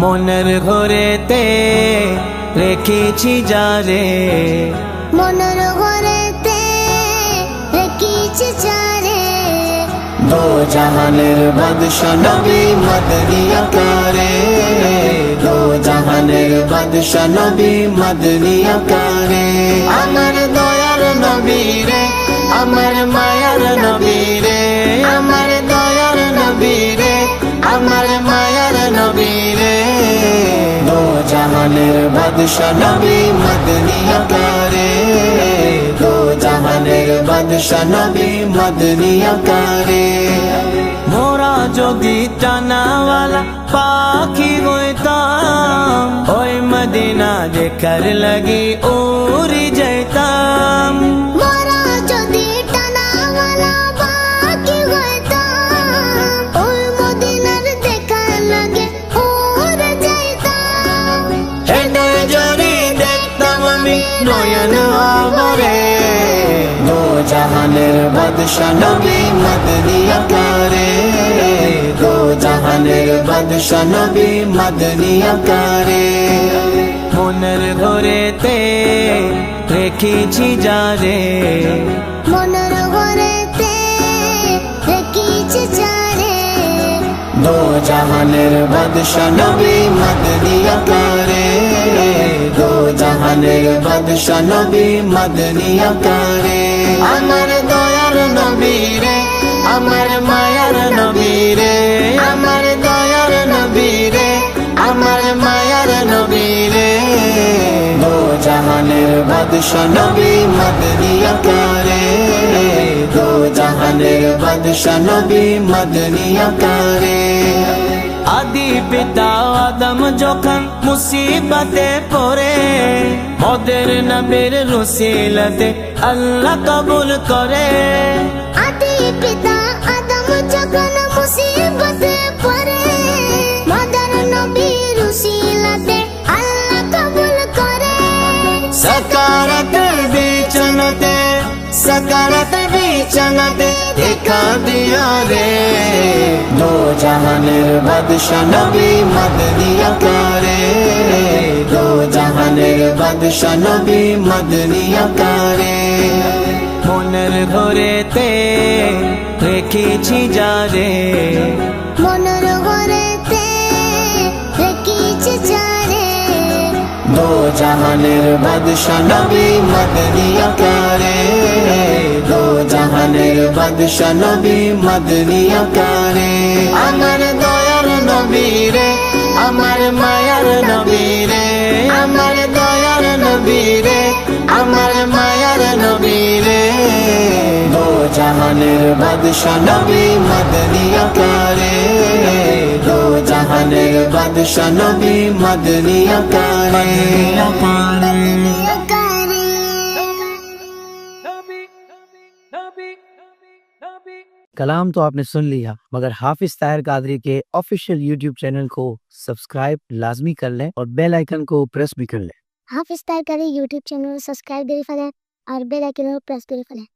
মনের ঘরেতে রেখেছি যারে, মনের ঘরেতে রেখেছি যারে, দো জাহানের বাদশা নবী মদনী আকারে, দো জাহানের বাদশা নবী মদনী আকারে। আমার দয়ার নবী রে, আমার মায়ার নবী রে, আমার দয়ার নবী রে, আমার মায়ার নবী রে, দো জাহানের বাদশা নবী মদনী আকারে, দো জাহানের বাদশা নবী মদনী আকারে। মোরা যদি টানাওয়ালা পাখি হইতাম, ওই মদিনা দেখার লাগি উড়ি যাইতাম। মোরা যদি টানাওয়ালা পাখি হইতাম, ওই মদিনার দেখার লাগে উড়ে যাইতাম। হৃদয় জড়ি দেখতাম আমি নয়ন ভরে, দো জাহানের বাদশা নবী মদনী আকারে, দো জাহানের বাদশা নবী মদনী আকারে। মনের ঘরেতে রেখেছি যারে, মনের ঘরেতে রেখেছি যারে, দো জাহানের বাদশা নবী মদনী আকারে, দো জাহানের বাদশা নবী মদনী আকারে। আমার দয়ার নবী রে, আমার মায়ার নবী রে, আমার দয়ার নবী রে, আমার মায়ার নবী রে, দো জাহানের বাদশা নবী মদনী আকারে, দো জাহানের বাদশা নবী মদনী আকারে। আদি পিতা আদম যখন মুসিবতে পড়ে, মোদের নবীর রসিলতে আল্লাহ কবুল করে। আদি পিতা আদম যখন মুসিবতে পড়ে, মদর নবীর উসিলাতে আল্লাহ কবুল করে। সকারাত বিছানাতে, সকারাত বিছানাতে দেখা দিয়া রে, দো জাহানের বাদশা নবী মদনী আকারে, দো জাহানের বাদশা নবী মদনী আকারে। মনের ঘরেতে রেখেছি যারে, মনের ঘরেতে রেখেছি যারে, দো জাহানের বাদশা নবী মদনী আকারে, দো জাহানের বাদশা নবী মদনী আকারে। আমার দয়ার নবী রে, আমার মায়ার নবী রে, আমার দয়ার নবী রে, আমার মায়ার নবী রে, দো জাহানের বাদশা নবী মদনী আকারে, দো জাহানের বাদশা নবী মদনী আকারে। कलाम तो आपने सुन लिया, मगर हाफिज ताहिर कादरी के ऑफिशियल यूट्यूब चैनल को सब्सक्राइब लाजमी कर लें और बेल आइकन को प्रेस भी कर लें। হাফিজ তার यूट्यूब चैनल सब्सक्राइब করে ফেলেন আর বেল আইকন প্রেস করে ফেলেন।